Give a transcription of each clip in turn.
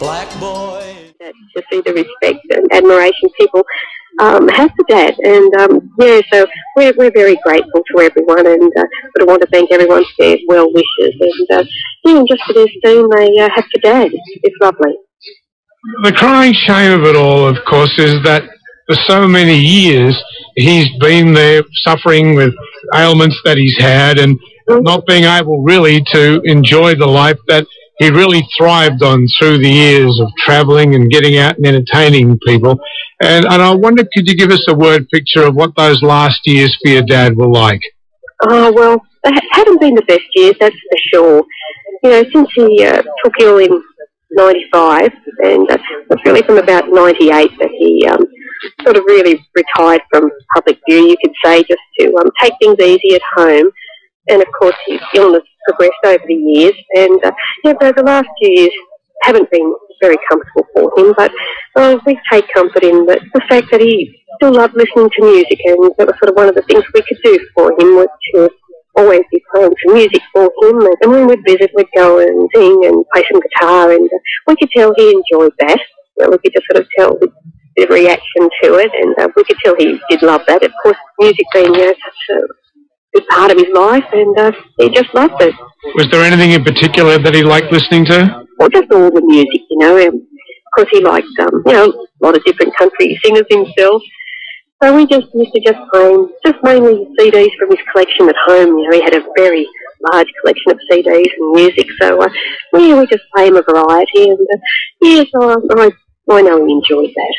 black boy. To see the respect and admiration people have for Dad, and yeah, so we're very grateful to everyone, and but I want to thank everyone for their well wishes, and yeah, just for the esteem they have for Dad. It's lovely. The crying shame of it all, of course, is that for so many years he's been there suffering with ailments that he's had and not being able really to enjoy the life that he really thrived on through the years of travelling and getting out and entertaining people. And I wonder, could you give us a word picture of what those last years for your dad were like? Oh, well, they haven't been the best years, that's for sure. You know, since he took ill in 95, and it was really from about 98 that he sort of really retired from public view, you could say, just to take things easy at home. And, of course, his illness progressed over the years. And, yeah, the last few years haven't been very comfortable for him. But we take comfort in the fact that he still loved listening to music. And that was sort of one of the things we could do for him, was to always be playing some music for him. And when we'd visit, we'd go and sing and play some guitar. And we could tell he enjoyed that. You know, we could just sort of tell the reaction to it. And we could tell he did love that. Of course, music being, you know, such a big part of his life, and he just loved it. Was there anything in particular that he liked listening to? Well, just all the music, you know. Of course, he liked, you know, a lot of different country singers himself. So we just used to just play just mainly CDs from his collection at home. You know, he had a very large collection of CDs and music. So, yeah, we just play him a variety. And, yeah, so I know he enjoyed that.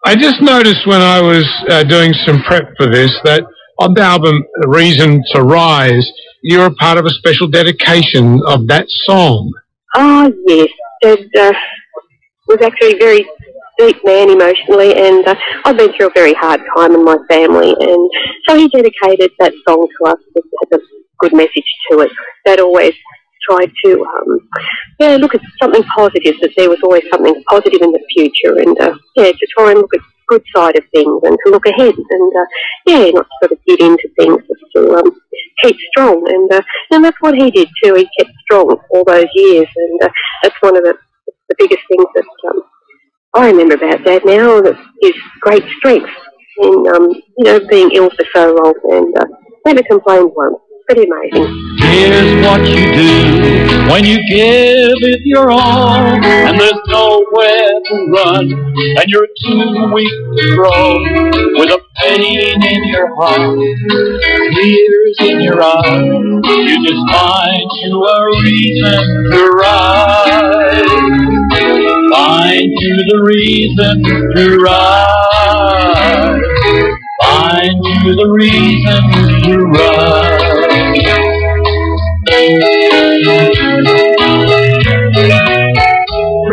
I just noticed when I was doing some prep for this that on the album Reason to Rise, you're a part of a special dedication of that song. Oh, yes. Dad was actually a very deep man emotionally, and I've been through a very hard time in my family, and so he dedicated that song to us. It has a good message to it. Dad always tried to look at something positive, that there was always something positive in the future, and yeah, to try and look at the good side of things and to look ahead, and yeah, not to sort of get into things, just to keep strong, and that's what he did too. He kept strong all those years, and that's one of the biggest things that I remember about Dad now, that his great strength in you know, being ill for so long, and never complained once. Pretty amazing. Here's what you do when you give it your all, and there's nowhere to run, and you're too weak to grow, with a pain in your heart, tears in your eyes. You just find you a reason to rise. Find you the reason to rise. Find you the reason to rise.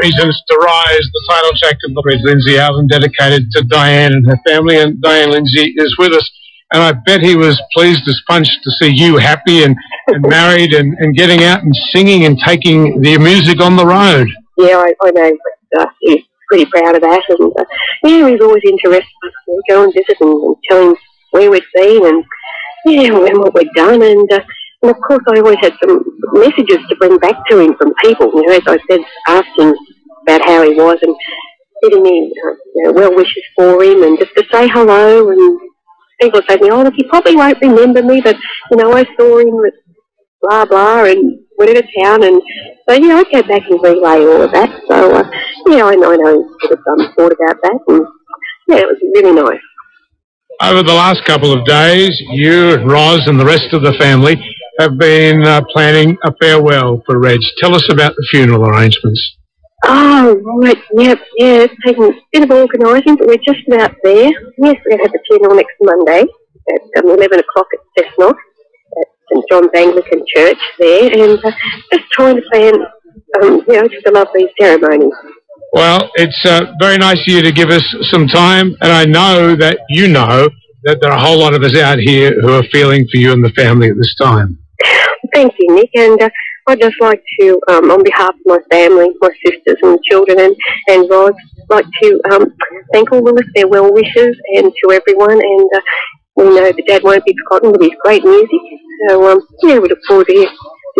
Reasons to Rise, the title track of the Lindsay album, dedicated to Diane and her family. And Diane Lindsay is with us, and I bet he was pleased as punch to see you happy and married and getting out and singing and taking the music on the road. Yeah, I know, but he's pretty proud of that, and yeah, he's always interested to go and visit and tell him where we've been and yeah, and what we've done, and of course I always had some messages to bring back to him from people, you know, as I said, asking about how he was and giving me you know, well wishes for him, and just to say hello. And people say to me, oh look, he probably won't remember me, but you know, I saw him at blah blah and whatever town, and so yeah, I go back and relay all of that. So yeah, I know sort of thought about that, and yeah, it was really nice. Over the last couple of days, you and Roz and the rest of the family have been planning a farewell for Reg. Tell us about the funeral arrangements. Oh, right, yeah, it's taken a bit of organising, but we're just about there. Yes, we're going to have the funeral next Monday at 11 o'clock at Cessnock, at St John's Anglican Church there, and just trying to plan, you know, just a lovely ceremony. Well, it's very nice of you to give us some time, and I know that you know that there are a whole lot of us out here who are feeling for you and the family at this time. Thank you, Nick, and I'd just like to, on behalf of my family, my sisters and children and Rod, like to thank all of us, their well wishes, and to everyone, and we know that Dad won't be forgotten with his great music, so yeah, we look forward to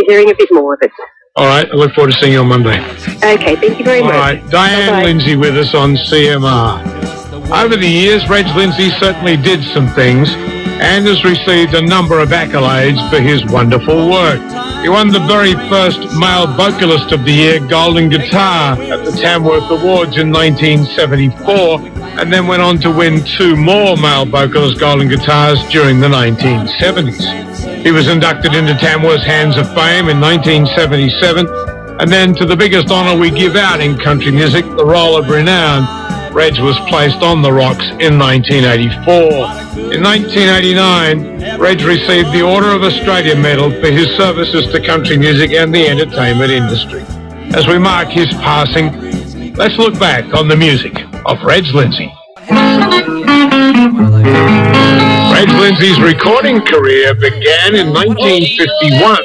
hearing a bit more of it. All right, I look forward to seeing you on Monday. Okay, thank you very much. All right, Diane Bye-bye. Lindsay with us on CMR. Over the years, Reg Lindsay certainly did some things and has received a number of accolades for his wonderful work. He won the very first Male Vocalist of the Year Golden Guitar at the Tamworth Awards in 1974, and then went on to win 2 more Male Vocalist Golden Guitars during the 1970s. He was inducted into Tamworth's Hands of Fame in 1977, and then to the biggest honour we give out in country music, the Roll of Renown, Reg was placed on the Rocks in 1984. In 1989, Reg received the Order of Australia Medal for his services to country music and the entertainment industry. As we mark his passing, let's look back on the music of Reg Lindsay. Reg Lindsay's recording career began in 1951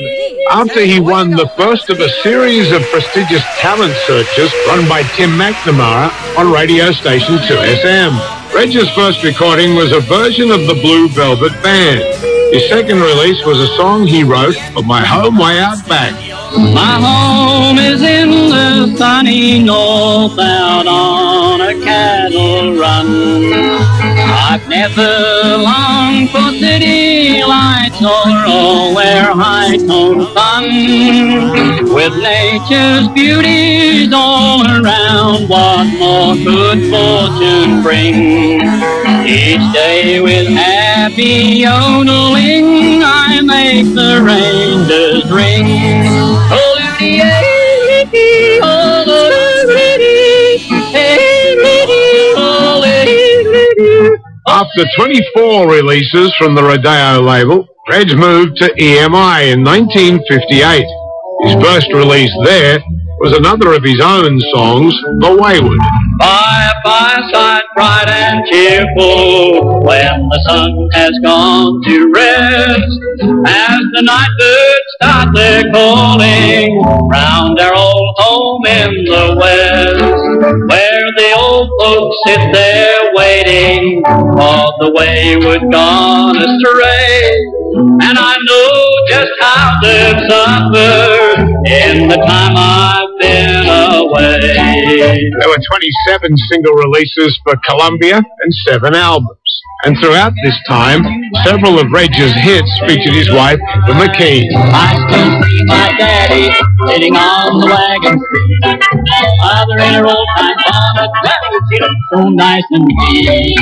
after he won the first of a series of prestigious talent searches run by Tim McNamara on radio station 2SM. Reg's first recording was a version of the Blue Velvet Band. His second release was a song he wrote for My Home Way Out Back. My home is in the sunny north out on a cattle run. I've never longed for city lights or where high-toned fun. With nature's beauties all around, what more could fortune bring? Each day with happy yodeling, I make the reindeers ring. After 24 releases from the Rodeo label, Reg moved to EMI in 1958. His first release there was another of his own songs, The Wayward. By a fireside bright and cheerful, when the sun has gone to rest, as the night birds start their calling, round our old home in the west, where the old folks sit there waiting for the wayward gone astray. And I know just how they've suffered in the time I've been away. There were 27 single releases for Columbia and 7 albums. And throughout this time, several of Reg's hits featured his wife, the McKee. I still see my daddy sitting on the wagon seat, mother in her old time bonnet, she looked so nice and neat.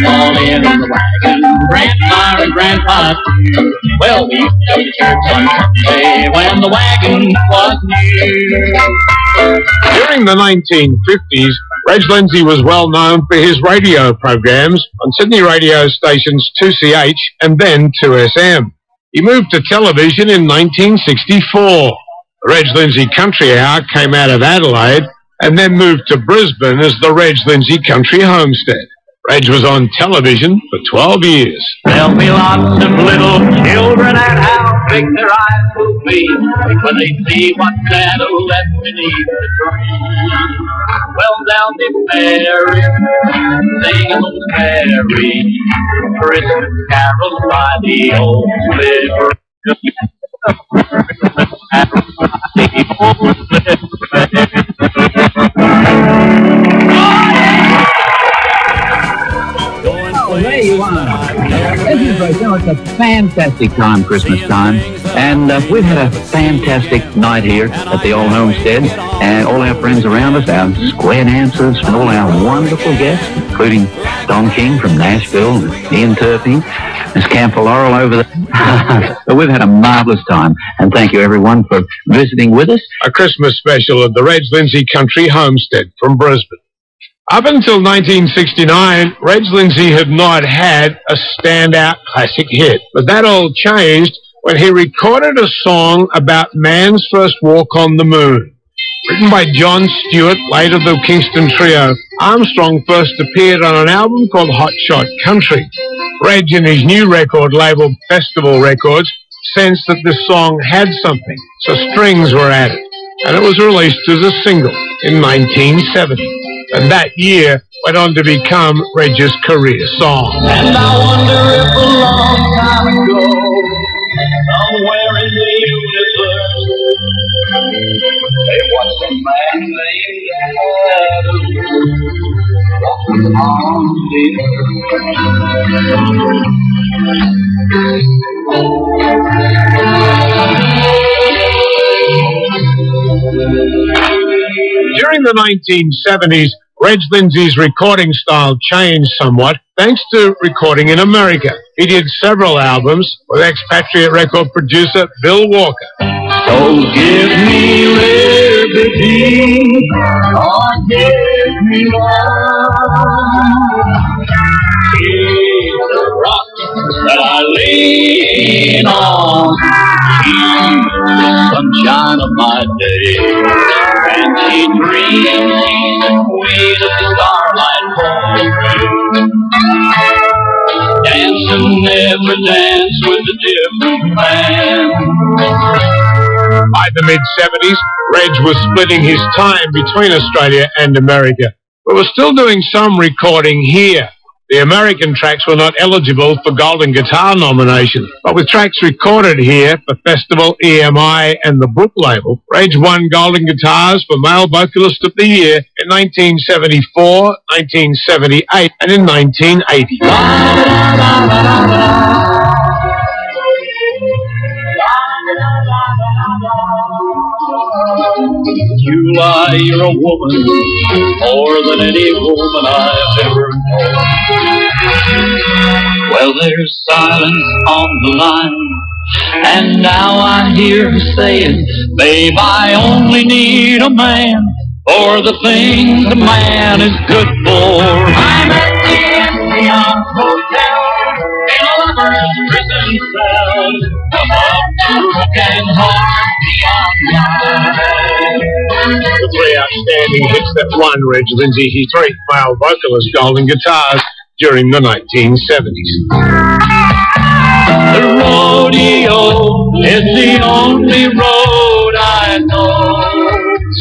All in the wagon, Grandma and Grandpa too. Well, we used to go to church on Sunday when the wagon was new. During the 1950s, Reg Lindsay was well known for his radio programs on Sydney radio stations 2CH and then 2SM. He moved to television in 1964. The Reg Lindsay Country Hour came out of Adelaide and then moved to Brisbane as the Reg Lindsay Country Homestead. Reg was on television for 12 years. There'll be lots of little children and how big their eyes will be when they see what Santa left beneath the tree. Well, they'll be merry, singing those merry Christmas carols by the old river. There you are. It's a fantastic time, Christmas time, and we've had a fantastic night here at the old homestead, and all our friends around us, our square dancers, and all our wonderful guests, including Don King from Nashville, and Ian Turpin, Miss Camper Laurel over there. But we've had a marvellous time, and thank you everyone for visiting with us. A Christmas special of the Reg Lindsay Country Homestead from Brisbane. Up until 1969, Reg Lindsay had not had a standout classic hit, but that all changed when he recorded a song about man's first walk on the moon. Written by John Stewart, later the Kingston Trio, Armstrong first appeared on an album called Hot Shot Country. Reg and his new record label, Festival Records, sensed that this song had something, so strings were added, and it was released as a single in 1970. And that year went on to become Reg's career song. And I wonder if a long time ago, somewhere in the universe, There was a man named Adam walking on the During the 1970s, Reg Lindsay's recording style changed somewhat thanks to recording in America. He did several albums with expatriate record producer Bill Walker. So give me liberty, or give me love. She's the rock that I lean on. She's the sunshine of my day. And she dreams she's the queen of the starlight ballroom. Dancing every dance with a different man. By the mid-70s, Reg was splitting his time between Australia and America, but was still doing some recording here. The American tracks were not eligible for Golden Guitar nomination, but with tracks recorded here for Festival, EMI and the Brook label, Reg won Golden Guitars for Male Vocalist of the Year in 1974, 1978 and in 1980. July, you're a woman, more than any woman I've ever known. Well, there's silence on the line, and now I hear her saying, babe, I only need a man for the things a man is good for. I'm at the Amphion Hotel, in a lover's prison cell, above the brook and hard beyond mine. The three outstanding hits that won Reg Lindsay his three male vocalist Golden Guitars during the 1970s. The rodeo is the only road I know.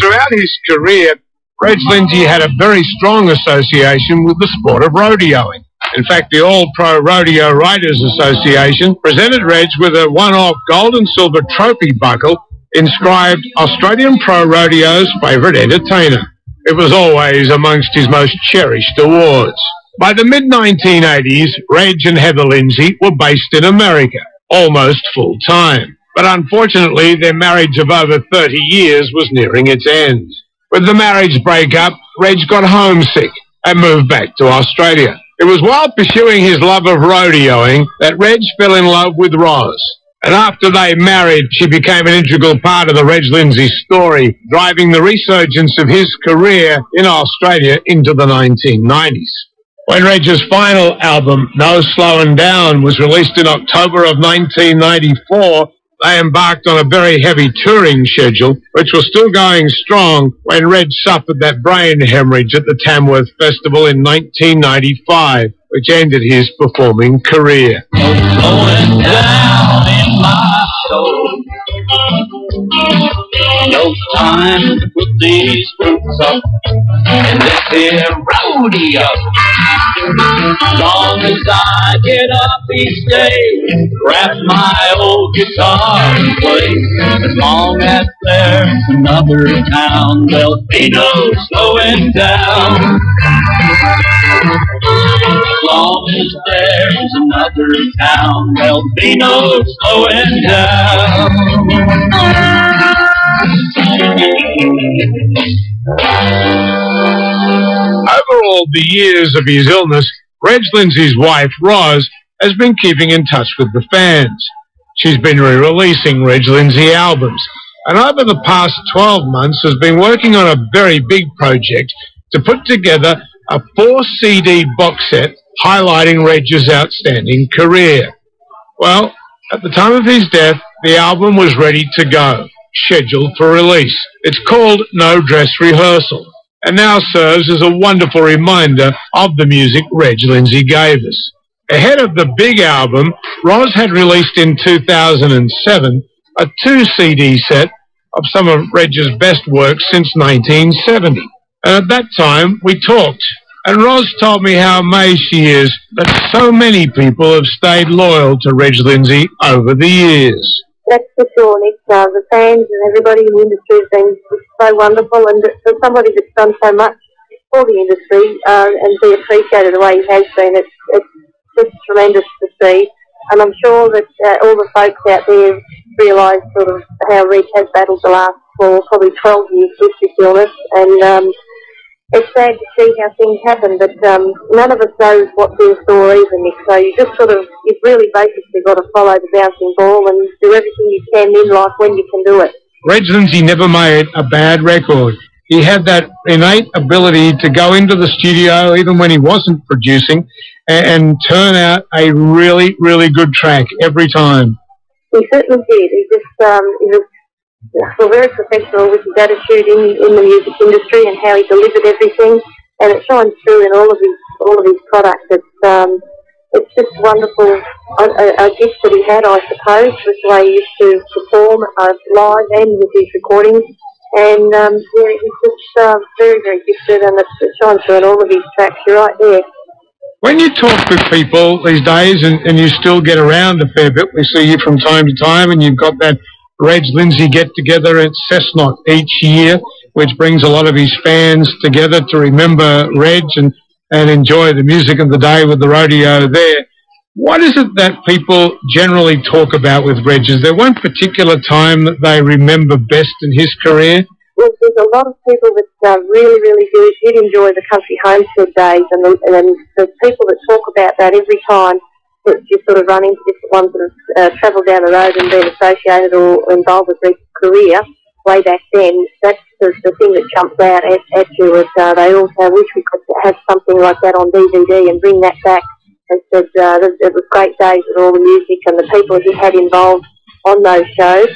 Throughout his career, Reg Lindsay had a very strong association with the sport of rodeoing. In fact, the All-Pro Rodeo Riders Association presented Reg with a one-off gold and silver trophy buckle inscribed Australian Pro Rodeo's favourite entertainer. It was always amongst his most cherished awards. By the mid-1980s, Reg and Heather Lindsay were based in America, almost full-time. But unfortunately, their marriage of over 30 years was nearing its end. With the marriage breakup, Reg got homesick and moved back to Australia. It was while pursuing his love of rodeoing that Reg fell in love with Roz. And after they married, she became an integral part of the Reg Lindsay story, driving the resurgence of his career in Australia into the 1990s. When Reg's final album, No Slowing Down, was released in October of 1994, they embarked on a very heavy touring schedule, which was still going strong when Reg suffered that brain hemorrhage at the Tamworth Festival in 1995, which ended his performing career. Slowing down in my soul. No time to put these boots up in this here rodeo. Long as I get up each day, grab my old guitar and play. As long as there's another town, there'll be no slowing down. As long as there's another town, there'll be no slowing down. Over all the years of his illness, Reg Lindsay's wife, Roz, has been keeping in touch with the fans. She's been re-releasing Reg Lindsay albums, and over the past 12 months has been working on a very big project to put together a 4-CD box set highlighting Reg's outstanding career. Well, at the time of his death, the album was ready to go, scheduled for release. It's called No Dress Rehearsal, and now serves as a wonderful reminder of the music Reg Lindsay gave us. Ahead of the big album, Roz had released in 2007 a 2-CD set of some of Reg's best work since 1970. And at that time, we talked, and Roz told me how amazed she is that so many people have stayed loyal to Reg Lindsay over the years. That's for sure, Nick. The fans and everybody in the industry has been so wonderful, and for somebody that's done so much for the industry and be appreciated the way he has been, it's just tremendous to see. And I'm sure that all the folks out there realise sort of how Reg has battled the last probably 12 years with this illness, and it's sad to see how things happen, but none of us knows what their story is, Nick. So you've really basically got to follow the bouncing ball and do everything you can in life when you can do it. Reg Lindsay never made a bad record. He had that innate ability to go into the studio, even when he wasn't producing, and turn out a really, really good track every time. He certainly did. He was very professional with his attitude in the music industry and how he delivered everything, and it shines through in all of his products. It's just wonderful, a gift that he had, I suppose, with the way he used to perform live and with his recordings. And he's just very, very gifted, and it shines through in all of his tracks. You're right there. When you talk with people these days, and you still get around a fair bit, we see you from time to time, and you've got that Reg Lindsay get-together at Cessnock each year, which brings a lot of his fans together to remember Reg and enjoy the music of the day with the rodeo there. What is it that people generally talk about with Reg? Is there one particular time that they remember best in his career? Well, there's a lot of people that really, really did enjoy the country homestead days, and the people that talk about that every time that you sort of run into different ones that have travelled down the road and been associated or involved with their career way back then. That's the thing that jumps out at you. They also wish we could have something like that on DVD and bring that back. They said it was great days with all the music and the people he had involved on those shows.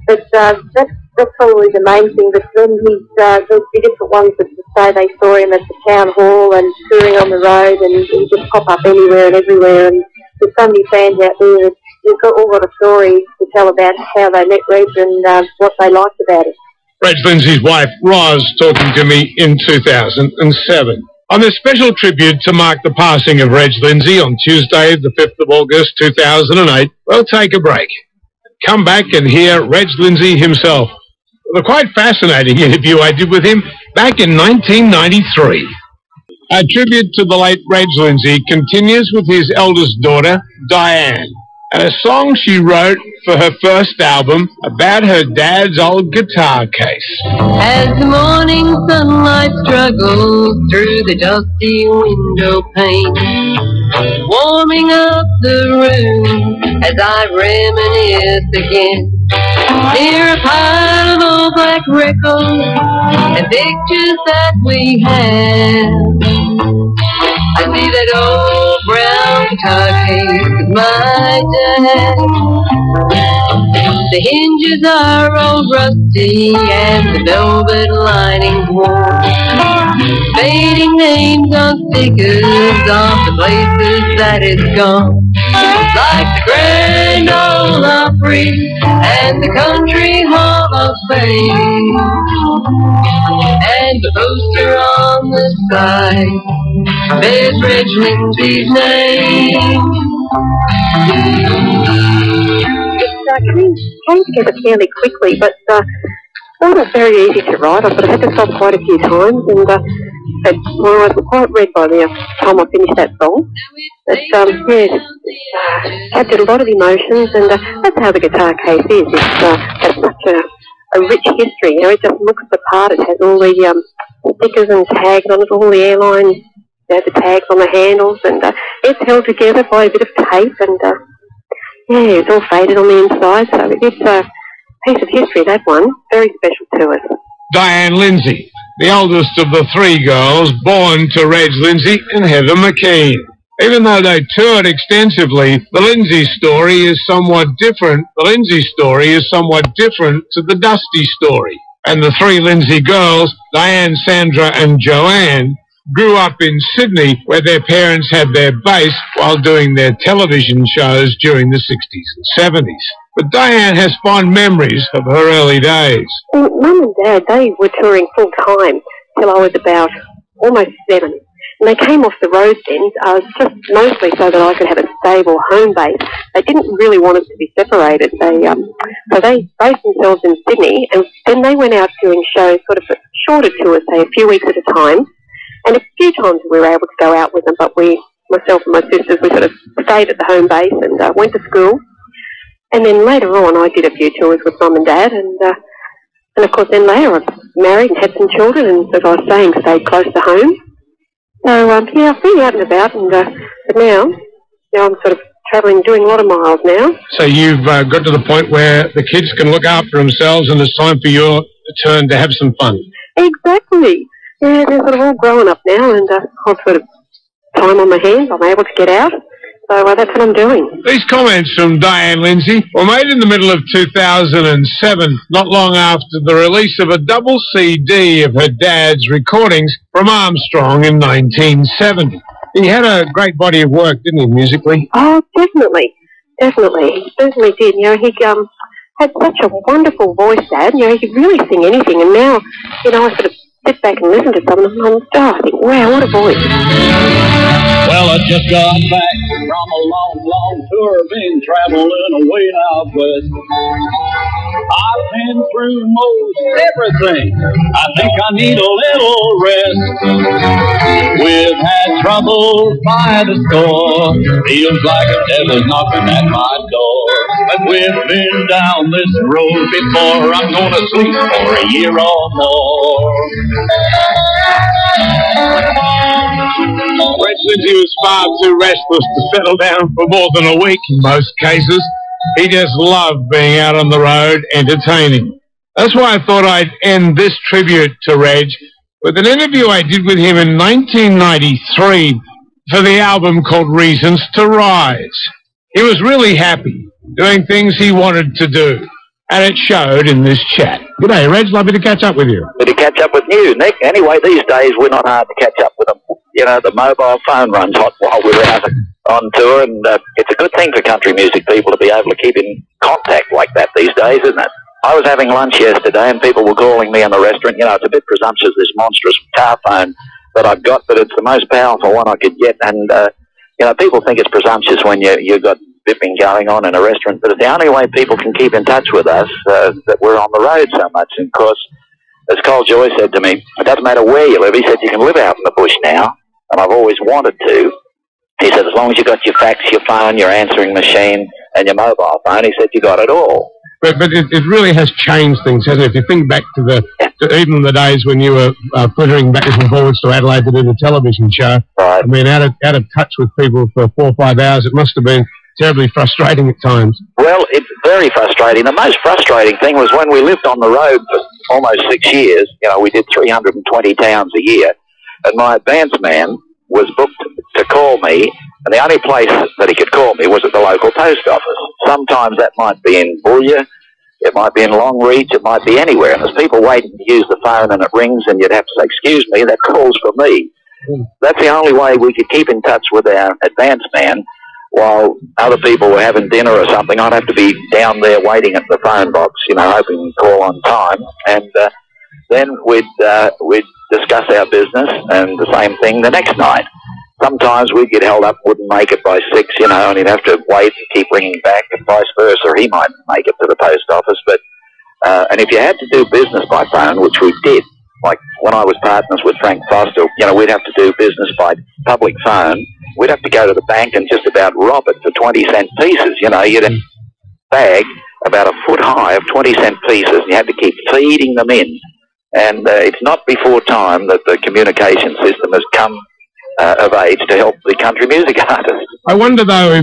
But that's probably the main thing. But then there's the different ones that say they saw him at the town hall and touring on the road, and he just pop up anywhere and everywhere. And there's so many fans out there that you've all got a story to tell about how they met Reg and what they liked about it. Reg Lindsay's wife, Roz, talking to me in 2007. On this special tribute to mark the passing of Reg Lindsay on Tuesday, the 5th of August, 2008, we'll take a break. Come back and hear Reg Lindsay himself. The quite fascinating interview I did with him back in 1993. A tribute to the late Reg Lindsay continues with his eldest daughter, Diane, and a song she wrote for her first album about her dad's old guitar case. As the morning sunlight struggles through the dusty window pane, warming up the room as I reminisce again, near a pile of old black records and pictures that we had, I see that old brown guitar case of my dad. The hinges are all rusty and the velvet lining's worn, fading names on stickers of the places that it's gone, like the Grand Ole Opry and the Country Hall of Fame, and the poster on the side bears Reg Lindsay's name. Came together fairly quickly, but it was very easy to write. I had to stop quite a few times, and my eyes were quite red by the time I finished that song. But captured a lot of emotions, and that's how the guitar case is. It's such a rich history. You know, it just looks the part. It has all the stickers and tags on it, all the airlines, the tags on the handles, and it's held together by a bit of tape, and it's all faded on the inside, so it's a piece of history, that one. Very special to us. Diane Lindsay, the oldest of the three girls born to Reg Lindsay and Heather McKean. Even though they toured extensively, the Lindsay story is somewhat different. The Lindsay story is somewhat different to the Dusty story. And the three Lindsay girls, Diane, Sandra and Joanne, grew up in Sydney, where their parents had their base while doing their television shows during the 60s and 70s. But Diane has fond memories of her early days. Well, Mum and Dad, they were touring full-time till I was about almost 7. And they came off the road then, just mostly so that I could have a stable home base. They didn't really want us to be separated. So they based themselves in Sydney, and then they went out doing shows, sort of shorter tours, say a few weeks at a time. And a few times we were able to go out with them, but myself and my sisters, we sort of stayed at the home base and went to school. And then later on, I did a few tours with Mum and Dad, and of course then later I married and had some children, and as I was saying, stayed close to home. So, yeah, I've been out and about, and but now I'm sort of travelling, doing a lot of miles now. So you've got to the point where the kids can look after themselves and it's time for your turn to have some fun. Exactly. Yeah, they're sort of all growing up now, and I've sort of time on my hands. I'm able to get out. So that's what I'm doing. These comments from Diane Lindsay were made in the middle of 2007, not long after the release of a double CD of her dad's recordings from Armstrong in 1970. He had a great body of work, didn't he, musically? Oh, definitely. Definitely. He certainly did. You know, he had such a wonderful voice, Dad. You know, he could really sing anything. And now, you know, I sort of sit back and listen to some of them, and I think, wow, what a voice. Well, I just got back from a long tour, been traveling away out west. I've been through most everything. I think I need a little rest. We've had trouble by the score. Feels like a devil's knocking at my door. But we've been down this road before. I'm gonna sleep for a year or more. Fred Lindsay was far too restless to settle down for more than a week in most cases. He just loved being out on the road, entertaining. That's why I thought I'd end this tribute to Reg with an interview I did with him in 1993 for the album called Reasons to Rise. He was really happy, doing things he wanted to do, and it showed in this chat. G'day, Reg. Lovely to catch up with you. Good to catch up with you, Nick. Anyway, these days we're not hard to catch up with them. You know, the mobile phone runs hot while we're out on tour, and it's a good thing for country music people to be able to keep in contact like that these days, isn't it? I was having lunch yesterday, and people were calling me in the restaurant. You know, it's a bit presumptuous, this monstrous car phone that I've got, but it's the most powerful one I could get. And, you know, people think it's presumptuous when you've got bipping going on in a restaurant, but it's the only way people can keep in touch with us, that we're on the road so much. And of course, as Cole Joy said to me, it doesn't matter where you live. He said, you can live out in the bush now, and I've always wanted to. He said, as long as you got your fax, your phone, your answering machine, and your mobile phone, he said, you got it all. But it really has changed things, hasn't it? If you think back to even the days when you were flittering backwards and forwards to Adelaide to do the television show, right. I mean, out of touch with people for 4 or 5 hours, it must have been terribly frustrating at times. Well, it's very frustrating. The most frustrating thing was when we lived on the road for almost 6 years. You know, we did 320 towns a year, and my advance man was booked to call me, and the only place that he could call me was at the local post office. Sometimes that might be in Boulia, it might be in Longreach, it might be anywhere, and there's people waiting to use the phone, and it rings, and you'd have to say, excuse me, that call's for me. That's the only way we could keep in touch with our advance man. While other people were having dinner or something, I'd have to be down there waiting at the phone box, you know, hoping to call on time. And then we'd discuss our business, and the same thing the next night. Sometimes we'd get held up, wouldn't make it by 6, you know, and he'd have to wait and keep ringing back, and vice versa. He might make it to the post office. But and if you had to do business by phone, which we did, like when I was partners with Frank Foster, you know, we'd have to do business by public phone. We'd have to go to the bank and just about rob it for 20-cent pieces. You know, you'd have a bag about a foot high of 20-cent pieces, and you had to keep feeding them in. And it's not before time that the communication system has come of age to help the country music artists. I wonder, though,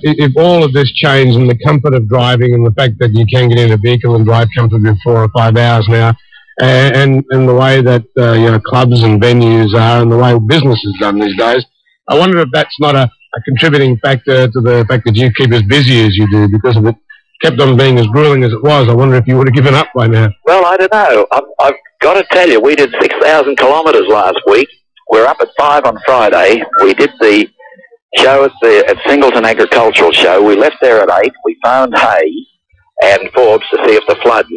if all of this change and the comfort of driving and the fact that you can get in a vehicle and drive comfortably 4 or 5 hours now, and the way that you know, clubs and venues are and the way business is done these days, I wonder if that's not a contributing factor to the fact that you keep as busy as you do, because if it kept on being as grueling as it was, I wonder if you would have given up by now. Well, I don't know. I've got to tell you, we did 6,000 kilometres last week. We're up at 5 on Friday. We did the show at Singleton Agricultural Show. We left there at 8. We phoned Hay and Forbes to see if the floods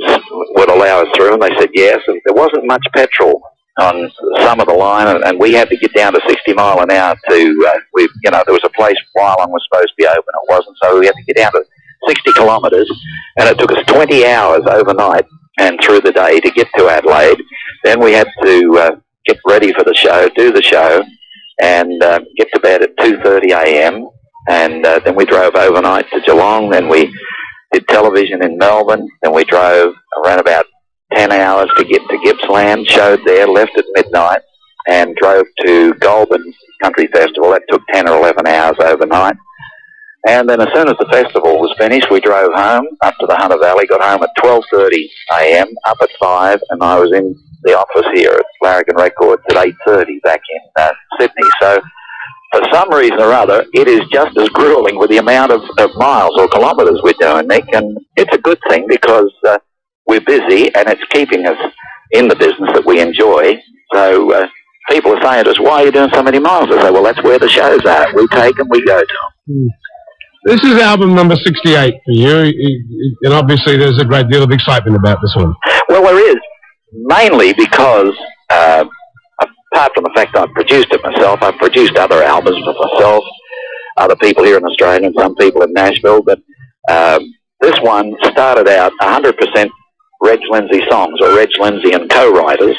would allow us through, and they said yes, and there wasn't much petrol on some of the line, and we had to get down to 60 mile an hour to, there was a place Wyalong was supposed to be open, it wasn't, so we had to get down to 60 kilometres, and it took us 20 hours overnight and through the day to get to Adelaide. Then we had to get ready for the show, do the show, and get to bed at 2:30 a.m. And then we drove overnight to Geelong. Then we did television in Melbourne. Then we drove around about 10 hours to get to Gippsland, showed there, left at midnight, and drove to Goulburn Country Festival. That took 10 or 11 hours overnight. And then as soon as the festival was finished, we drove home up to the Hunter Valley, got home at 12:30 a.m., up at 5, and I was in the office here at Larrigan Records at 8:30 back in Sydney. So for some reason or other, it is just as grueling with the amount of miles or kilometres we're doing, Nick, and it's a good thing because we're busy and it's keeping us in the business that we enjoy. So people are saying to us, why are you doing so many miles? I say, well, that's where the shows are. We take them, we go to them. This is album number 68 for you, and obviously there's a great deal of excitement about this one. Well, there is, mainly because, apart from the fact I've produced it myself, I've produced other albums for myself, other people here in Australia and some people in Nashville, but this one started out 100% Reg Lindsay songs, or Reg Lindsay and co-writers,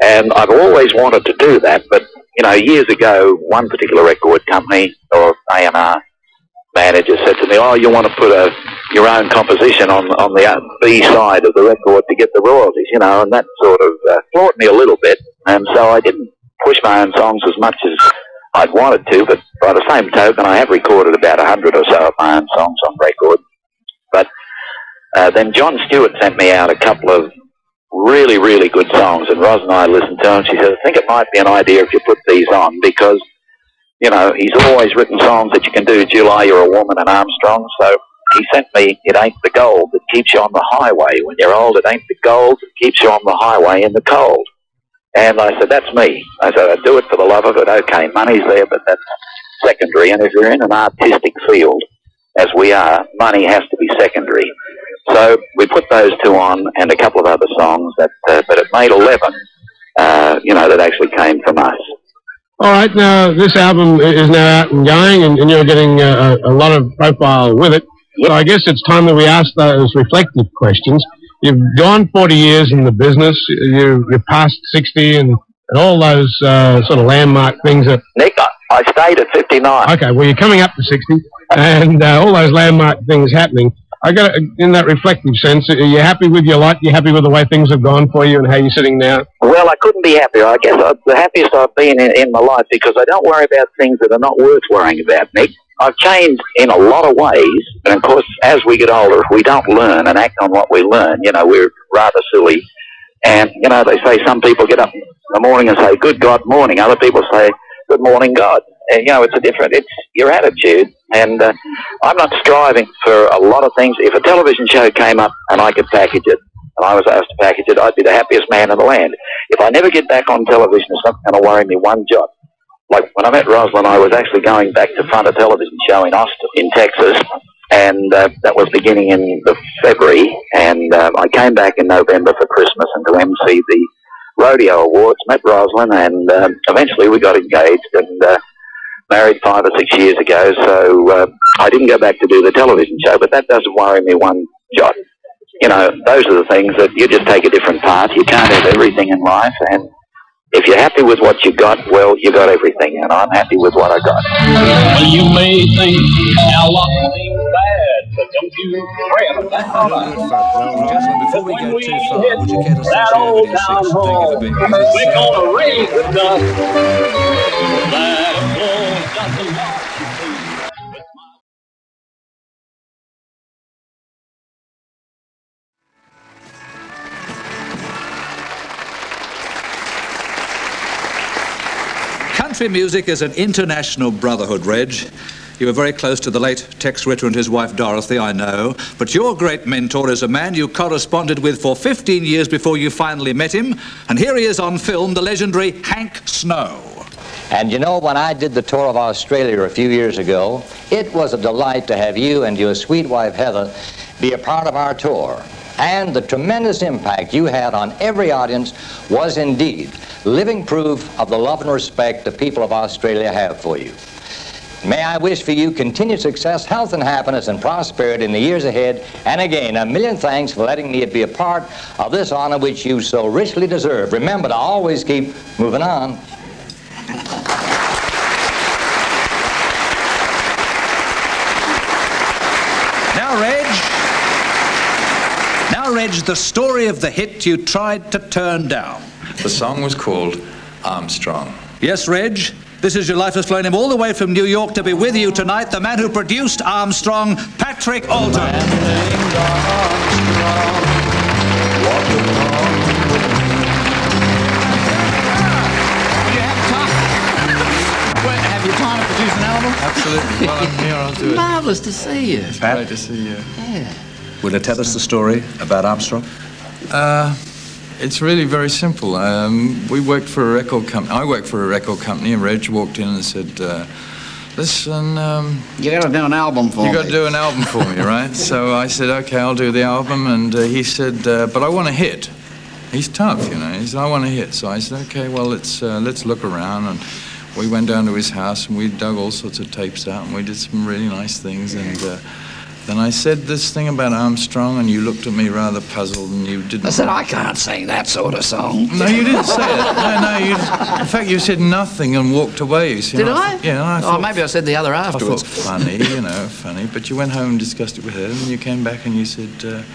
and I've always wanted to do that, but, years ago, one particular record company, or A&R, manager said to me, oh, you want to put your own composition on the B side of the record to get the royalties, and that sort of floored me a little bit. And so I didn't push my own songs as much as I'd wanted to, but by the same token, I have recorded about 100 or so of my own songs on record. But then John Stewart sent me out a couple of really, really good songs, and Ros and I listened to them. She said, I think it might be an idea if you put these on, because he's always written songs that you can do, July, You're a Woman, and Armstrong. So he sent me, It Ain't the Gold That Keeps You on the Highway When You're Old. It ain't the gold that keeps you on the highway in the cold. And I said, that's me. I said, I do it for the love of it. Okay, money's there, but that's secondary. And if you're in an artistic field, as we are, money has to be secondary. So we put those two on and a couple of other songs but it made 11, that actually came from us. All right, now this album is now out and going, and you're getting a lot of profile with it. Yep. So I guess it's time that we ask those reflective questions. You've gone 40 years in the business. You're past 60 and all those sort of landmark things that... Nick, I stayed at 59. Okay, well, you're coming up to 60, and all those landmark things happening. I got in that reflective sense, are you happy with your lot? You happy with the way things have gone for you and how you're sitting now? Well, I couldn't be happier. I guess the happiest I've been in my life, because I don't worry about things that are not worth worrying about, Nick. I've changed in a lot of ways, and of course, as we get older, if we don't learn and act on what we learn, we're rather silly. And, they say some people get up in the morning and say, good God morning. Other people say, good morning, God. And, it's your attitude. And I'm not striving for a lot of things. If a television show came up and I could package it, and I was asked to package it, I'd be the happiest man in the land. If I never get back on television, it's not going to worry me one jot. Like when I met Rosalind, I was actually going back to front a television show in Austin, in Texas, and that was beginning in February. And I came back in November for Christmas and to MC the Rodeo Awards, met Rosalind, and eventually we got engaged and married 5 or 6 years ago. So I didn't go back to do the television show, but that doesn't worry me one jot. Those are the things that you just take a different path. You can't have everything in life, and if you're happy with what you got, well, you got everything, and I'm happy with what I got. Well, you may think our luck seems bad, but don't you fret about it. Before we go too far, would you care to switch over to 6 and take it a bit? We're gonna raise the dust. That applause doesn't last. Country music is an international brotherhood, Reg. You were very close to the late Tex Ritter and his wife Dorothy, I know. But your great mentor is a man you corresponded with for 15 years before you finally met him. And here he is on film, the legendary Hank Snow. And when I did the tour of Australia a few years ago, it was a delight to have you and your sweet wife Heather be a part of our tour. and the tremendous impact you had on every audience was indeed living proof of the love and respect the people of Australia have for you. May I wish for you continued success, health and happiness and prosperity in the years ahead. And again, a million thanks for letting me be a part of this honor which you so richly deserve. Remember to always keep moving on. Now, Reg, the story of the hit you tried to turn down. The song was called Armstrong. Yes, Reg. This is your life has flown him all the way from New York to be with you tonight, the man who produced Armstrong, Patrick Alton. Have you time to produce an album? Absolutely. Well, I'm here, I'll do it. Marvellous to see you. It's great to see you. Yeah. Will you tell us the story about Armstrong? It's really very simple. We worked for a record company. I worked for a record company, and Reg walked in and said, listen, you got to do an album for me. You got to do an album for me, right? So I said, okay, I'll do the album. And he said, but I want a hit. He's tough, you know. He said, I want a hit. So I said, okay, well, let's look around. And we went down to his house, and we dug all sorts of tapes out, and we did some really nice things. And then I said this thing about Armstrong, and you looked at me rather puzzled, and you didn't... I said, I can't sing that sort of song. No, you didn't say it. No, in fact, you said nothing and walked away. You see, Did I? Yeah, I thought... Oh, maybe I said the other afterwards. I thought funny, you know, funny. But you went home and discussed it with her, and then you came back and you said,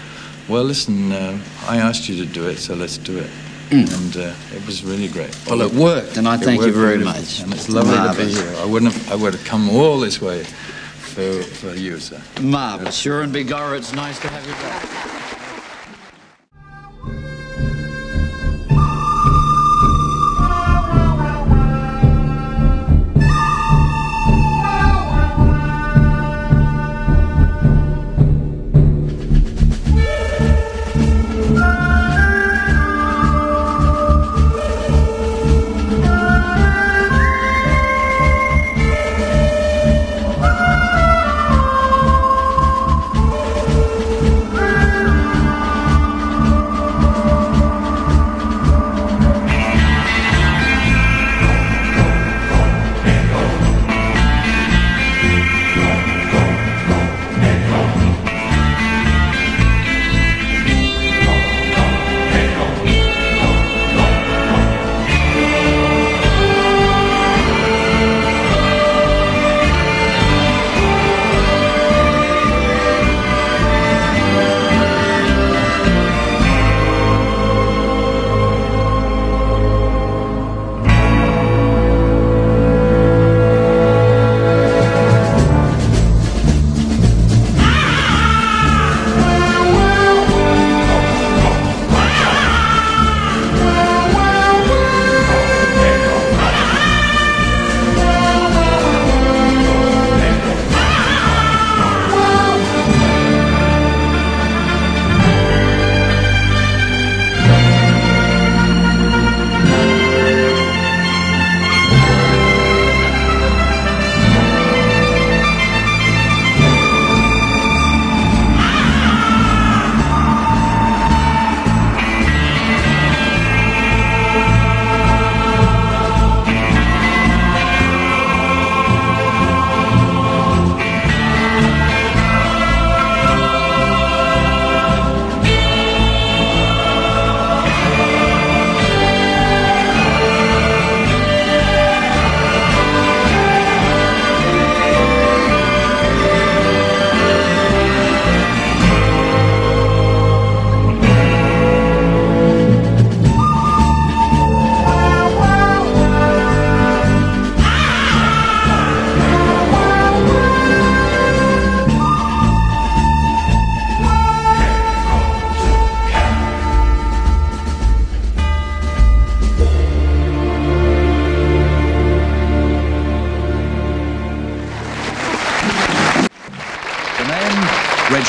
well, listen, I asked you to do it, so let's do it. And it was really great. Well, it worked, and I thank you very much. And it's lovely to be here. I would have come all this way for you, sir. Marvellous. Sure, and begorra, it's nice to have you back.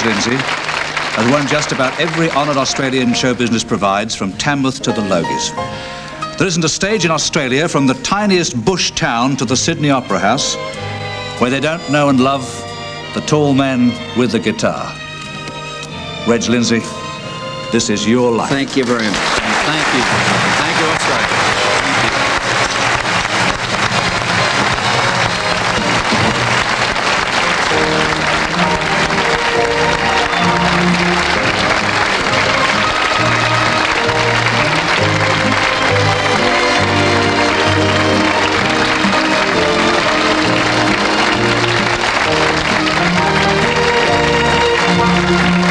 Lindsay has won just about every honoured Australian show business provides, from Tamworth to the Logies. There isn't a stage in Australia, from the tiniest bush town to the Sydney Opera House, where they don't know and love the tall man with the guitar. Reg Lindsay, This is your life. Thank you very much. Thank you. Thank you, Australia.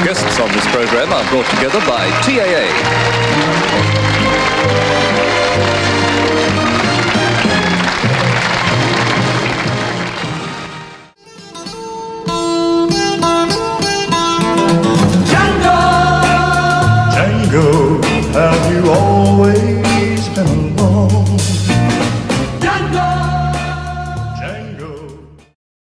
Guests on this program are brought together by TAA.